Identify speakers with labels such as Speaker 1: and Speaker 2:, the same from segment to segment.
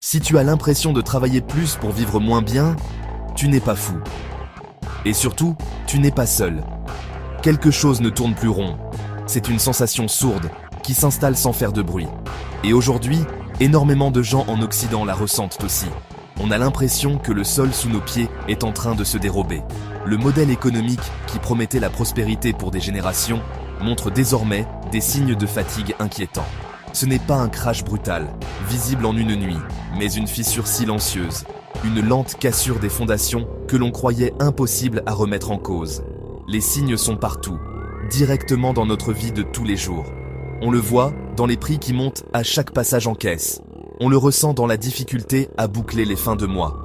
Speaker 1: Si tu as l'impression de travailler plus pour vivre moins bien, tu n'es pas fou. Et surtout, tu n'es pas seul. Quelque chose ne tourne plus rond. C'est une sensation sourde qui s'installe sans faire de bruit. Et aujourd'hui, énormément de gens en Occident la ressentent aussi. On a l'impression que le sol sous nos pieds est en train de se dérober. Le modèle économique qui promettait la prospérité pour des générations montre désormais des signes de fatigue inquiétants. Ce n'est pas un crash brutal, visible en une nuit, mais une fissure silencieuse, une lente cassure des fondations que l'on croyait impossible à remettre en cause. Les signes sont partout, directement dans notre vie de tous les jours. On le voit dans les prix qui montent à chaque passage en caisse. On le ressent dans la difficulté à boucler les fins de mois.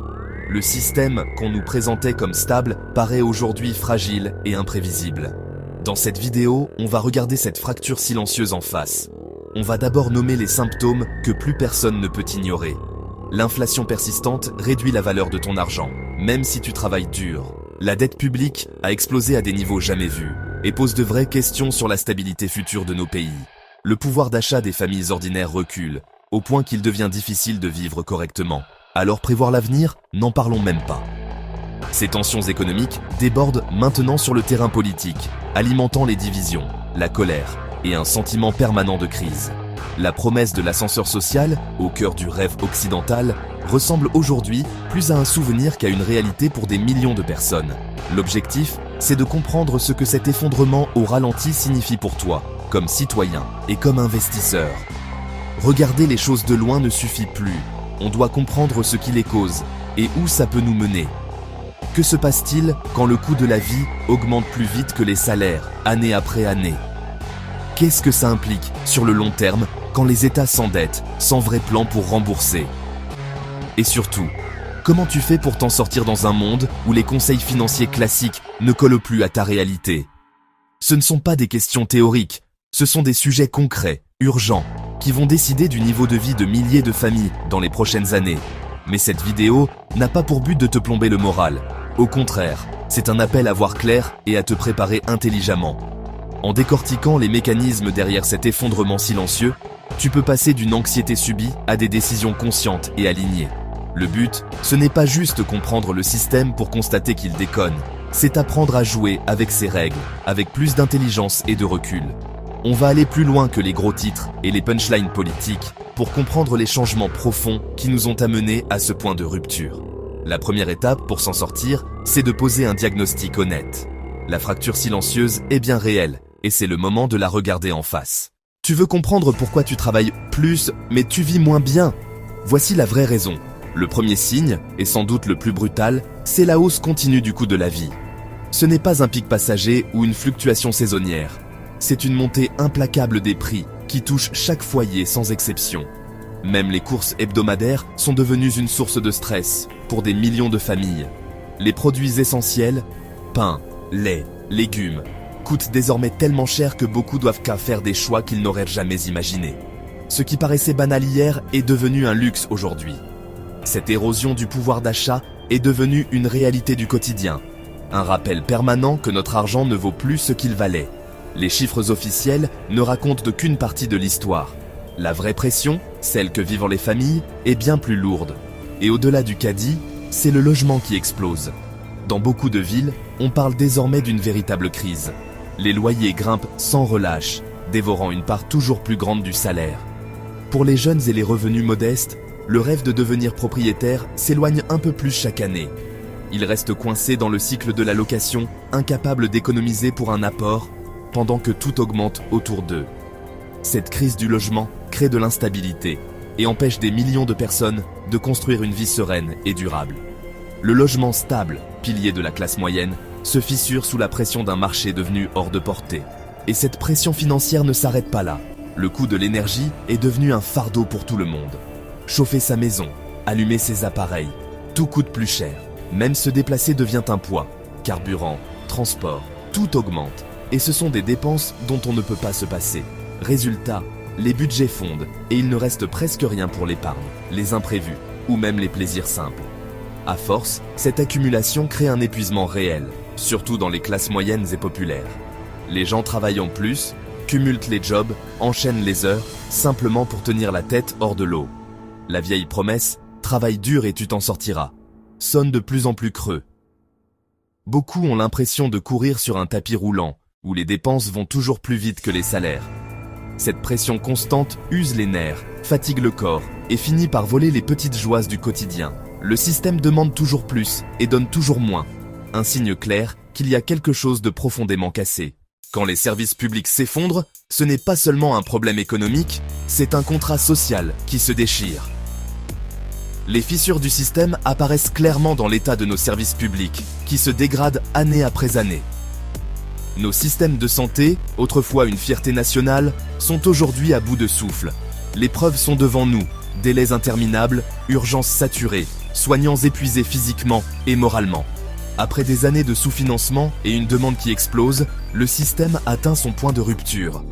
Speaker 1: Le système qu'on nous présentait comme stable paraît aujourd'hui fragile et imprévisible. Dans cette vidéo, on va regarder cette fracture silencieuse en face. On va d'abord nommer les symptômes que plus personne ne peut ignorer. L'inflation persistante réduit la valeur de ton argent, même si tu travailles dur. La dette publique a explosé à des niveaux jamais vus et pose de vraies questions sur la stabilité future de nos pays. Le pouvoir d'achat des familles ordinaires recule, au point qu'il devient difficile de vivre correctement. Alors prévoir l'avenir, n'en parlons même pas. Ces tensions économiques débordent maintenant sur le terrain politique, alimentant les divisions, la colère et un sentiment permanent de crise. La promesse de l'ascenseur social, au cœur du rêve occidental, ressemble aujourd'hui plus à un souvenir qu'à une réalité pour des millions de personnes. L'objectif, c'est de comprendre ce que cet effondrement au ralenti signifie pour toi, comme citoyen et comme investisseur. Regarder les choses de loin ne suffit plus. On doit comprendre ce qui les cause et où ça peut nous mener. Que se passe-t-il quand le coût de la vie augmente plus vite que les salaires, année après année? Qu'est-ce que ça implique sur le long terme quand les États s'endettent sans vrai plan pour rembourser? Et surtout, comment tu fais pour t'en sortir dans un monde où les conseils financiers classiques ne collent plus à ta réalité? Ce ne sont pas des questions théoriques, ce sont des sujets concrets, urgents, qui vont décider du niveau de vie de milliers de familles dans les prochaines années. Mais cette vidéo n'a pas pour but de te plomber le moral. Au contraire, c'est un appel à voir clair et à te préparer intelligemment. En décortiquant les mécanismes derrière cet effondrement silencieux, tu peux passer d'une anxiété subie à des décisions conscientes et alignées. Le but, ce n'est pas juste comprendre le système pour constater qu'il déconne, c'est apprendre à jouer avec ses règles, avec plus d'intelligence et de recul. On va aller plus loin que les gros titres et les punchlines politiques pour comprendre les changements profonds qui nous ont amenés à ce point de rupture. La première étape pour s'en sortir, c'est de poser un diagnostic honnête. La fracture silencieuse est bien réelle et c'est le moment de la regarder en face. Tu veux comprendre pourquoi tu travailles plus mais tu vis moins bien? Voici la vraie raison. Le premier signe, et sans doute le plus brutal, c'est la hausse continue du coût de la vie. Ce n'est pas un pic passager ou une fluctuation saisonnière. C'est une montée implacable des prix qui touche chaque foyer sans exception. Même les courses hebdomadaires sont devenues une source de stress pour des millions de familles. Les produits essentiels, pain, lait, légumes, coûtent désormais tellement cher que beaucoup doivent qu'à faire des choix qu'ils n'auraient jamais imaginés. Ce qui paraissait banal hier est devenu un luxe aujourd'hui. Cette érosion du pouvoir d'achat est devenue une réalité du quotidien. Un rappel permanent que notre argent ne vaut plus ce qu'il valait. Les chiffres officiels ne racontent qu'une partie de l'histoire. La vraie pression, celle que vivent les familles, est bien plus lourde. Et au-delà du caddie, c'est le logement qui explose. Dans beaucoup de villes, on parle désormais d'une véritable crise. Les loyers grimpent sans relâche, dévorant une part toujours plus grande du salaire. Pour les jeunes et les revenus modestes, le rêve de devenir propriétaire s'éloigne un peu plus chaque année. Ils restent coincés dans le cycle de la location, incapables d'économiser pour un apport, pendant que tout augmente autour d'eux. Cette crise du logement crée de l'instabilité et empêche des millions de personnes de construire une vie sereine et durable. Le logement stable, pilier de la classe moyenne, se fissure sous la pression d'un marché devenu hors de portée. Et cette pression financière ne s'arrête pas là. Le coût de l'énergie est devenu un fardeau pour tout le monde. Chauffer sa maison, allumer ses appareils, tout coûte plus cher. Même se déplacer devient un poids. Carburant, transport, tout augmente. Et ce sont des dépenses dont on ne peut pas se passer. Résultat, les budgets fondent et il ne reste presque rien pour l'épargne, les imprévus ou même les plaisirs simples. À force, cette accumulation crée un épuisement réel, surtout dans les classes moyennes et populaires. Les gens travaillent en plus, cumulent les jobs, enchaînent les heures, simplement pour tenir la tête hors de l'eau. La vieille promesse travaille dur et tu t'en sortiras, sonne de plus en plus creux. Beaucoup ont l'impression de courir sur un tapis roulant, où les dépenses vont toujours plus vite que les salaires. Cette pression constante use les nerfs, fatigue le corps et finit par voler les petites joies du quotidien. Le système demande toujours plus et donne toujours moins. Un signe clair qu'il y a quelque chose de profondément cassé. Quand les services publics s'effondrent, ce n'est pas seulement un problème économique, c'est un contrat social qui se déchire. Les fissures du système apparaissent clairement dans l'état de nos services publics, qui se dégradent année après année. Nos systèmes de santé, autrefois une fierté nationale, sont aujourd'hui à bout de souffle. Les preuves sont devant nous, délais interminables, urgences saturées, soignants épuisés physiquement et moralement. Après des années de sous-financement et une demande qui explose, le système atteint son point de rupture.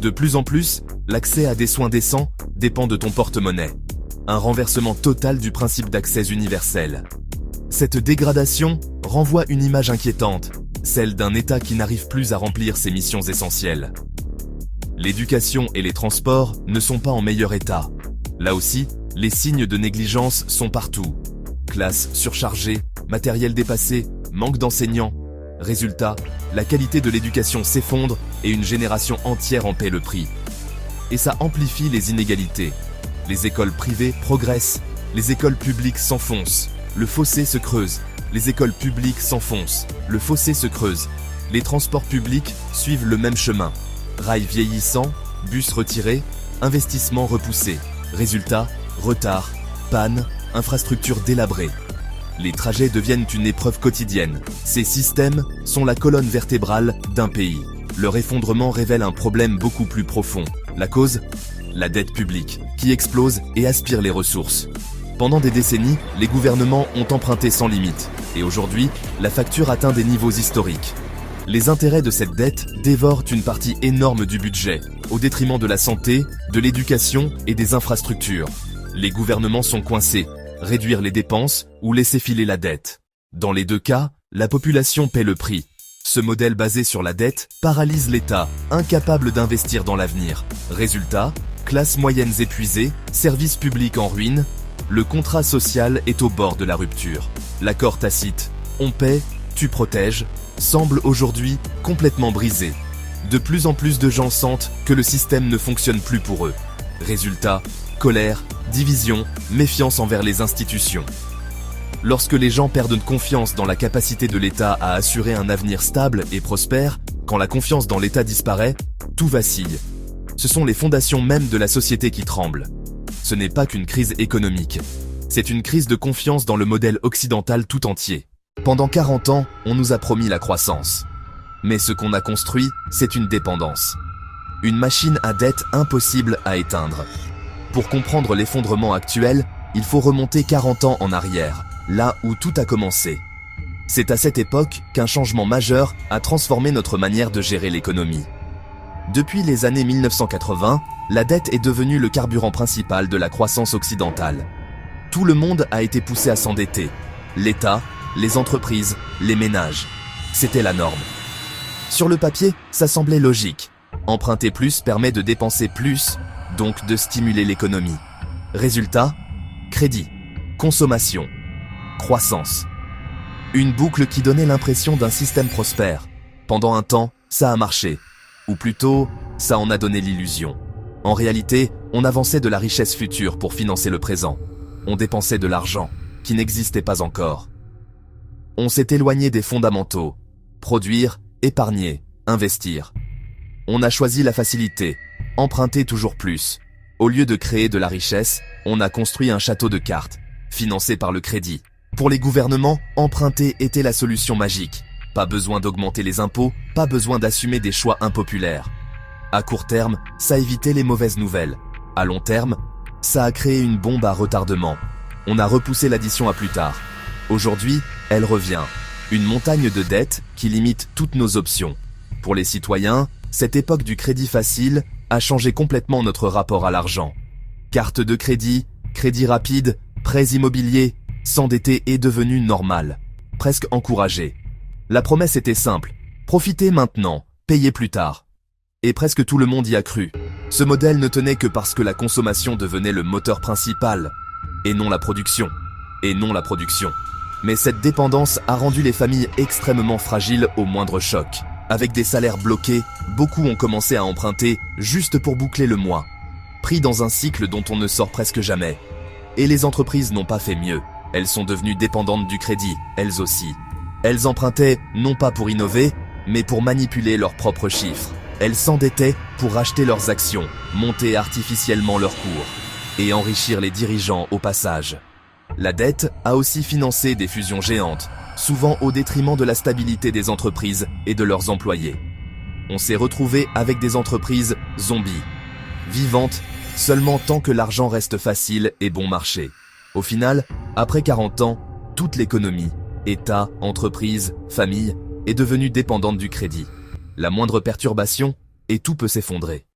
Speaker 1: De plus en plus, l'accès à des soins décents dépend de ton porte-monnaie. Un renversement total du principe d'accès universel. Cette dégradation renvoie une image inquiétante, celle d'un État qui n'arrive plus à remplir ses missions essentielles. L'éducation et les transports ne sont pas en meilleur état. Là aussi, les signes de négligence sont partout. Classes surchargées, matériel dépassé, manque d'enseignants. Résultat, la qualité de l'éducation s'effondre et une génération entière en paie le prix. Et ça amplifie les inégalités. Les écoles privées progressent, les écoles publiques s'enfoncent, le fossé se creuse. Les écoles publiques s'enfoncent, le fossé se creuse. Les transports publics suivent le même chemin. Rails vieillissants, bus retirés, investissements repoussés. Résultat, retard, panne, infrastructures délabrées. Les trajets deviennent une épreuve quotidienne. Ces systèmes sont la colonne vertébrale d'un pays. Leur effondrement révèle un problème beaucoup plus profond. La cause ? La dette publique, qui explose et aspire les ressources. Pendant des décennies, les gouvernements ont emprunté sans limite. Et aujourd'hui, la facture atteint des niveaux historiques. Les intérêts de cette dette dévorent une partie énorme du budget, au détriment de la santé, de l'éducation et des infrastructures. Les gouvernements sont coincés, réduire les dépenses ou laisser filer la dette. Dans les deux cas, la population paie le prix. Ce modèle basé sur la dette paralyse l'État, incapable d'investir dans l'avenir. Résultat, classes moyennes épuisées, services publics en ruine, le contrat social est au bord de la rupture. L'accord tacite « on paie, tu protèges » semble aujourd'hui complètement brisé. De plus en plus de gens sentent que le système ne fonctionne plus pour eux. Résultat, colère, division, méfiance envers les institutions. Lorsque les gens perdent confiance dans la capacité de l'État à assurer un avenir stable et prospère, quand la confiance dans l'État disparaît, tout vacille. Ce sont les fondations mêmes de la société qui tremblent. Ce n'est pas qu'une crise économique. C'est une crise de confiance dans le modèle occidental tout entier. Pendant 40 ans, on nous a promis la croissance. Mais ce qu'on a construit, c'est une dépendance. Une machine à dette impossible à éteindre. Pour comprendre l'effondrement actuel, il faut remonter 40 ans en arrière, là où tout a commencé. C'est à cette époque qu'un changement majeur a transformé notre manière de gérer l'économie. Depuis les années 1980, la dette est devenue le carburant principal de la croissance occidentale. Tout le monde a été poussé à s'endetter. L'État, les entreprises, les ménages. C'était la norme. Sur le papier, ça semblait logique. Emprunter plus permet de dépenser plus, donc de stimuler l'économie. Résultat, crédit, consommation, croissance. Une boucle qui donnait l'impression d'un système prospère. Pendant un temps, ça a marché. Ou plutôt, ça en a donné l'illusion. En réalité, on avançait de la richesse future pour financer le présent. On dépensait de l'argent, qui n'existait pas encore. On s'est éloigné des fondamentaux. Produire, épargner, investir. On a choisi la facilité, emprunter toujours plus. Au lieu de créer de la richesse, on a construit un château de cartes, financé par le crédit. Pour les gouvernements, emprunter était la solution magique. Pas besoin d'augmenter les impôts, pas besoin d'assumer des choix impopulaires. À court terme, ça évitait les mauvaises nouvelles. À long terme, ça a créé une bombe à retardement. On a repoussé l'addition à plus tard. Aujourd'hui, elle revient. Une montagne de dettes qui limite toutes nos options. Pour les citoyens, cette époque du crédit facile a changé complètement notre rapport à l'argent. Carte de crédit, crédit rapide, prêts immobiliers, s'endetter est devenu normal, presque encouragé. La promesse était simple, profitez maintenant, payez plus tard. Et presque tout le monde y a cru. Ce modèle ne tenait que parce que la consommation devenait le moteur principal. et non la production. Et non la production. Mais cette dépendance a rendu les familles extrêmement fragiles au moindre choc. Avec des salaires bloqués, beaucoup ont commencé à emprunter juste pour boucler le mois. Pris dans un cycle dont on ne sort presque jamais. Et les entreprises n'ont pas fait mieux. Elles sont devenues dépendantes du crédit, elles aussi. Elles empruntaient non pas pour innover, mais pour manipuler leurs propres chiffres. Elles s'endettaient pour acheter leurs actions, monter artificiellement leurs cours et enrichir les dirigeants au passage. La dette a aussi financé des fusions géantes, souvent au détriment de la stabilité des entreprises et de leurs employés. On s'est retrouvé avec des entreprises zombies, vivantes seulement tant que l'argent reste facile et bon marché. Au final, après 40 ans, toute l'économie, État, entreprise, famille, est devenue dépendante du crédit. La moindre perturbation, et tout peut s'effondrer.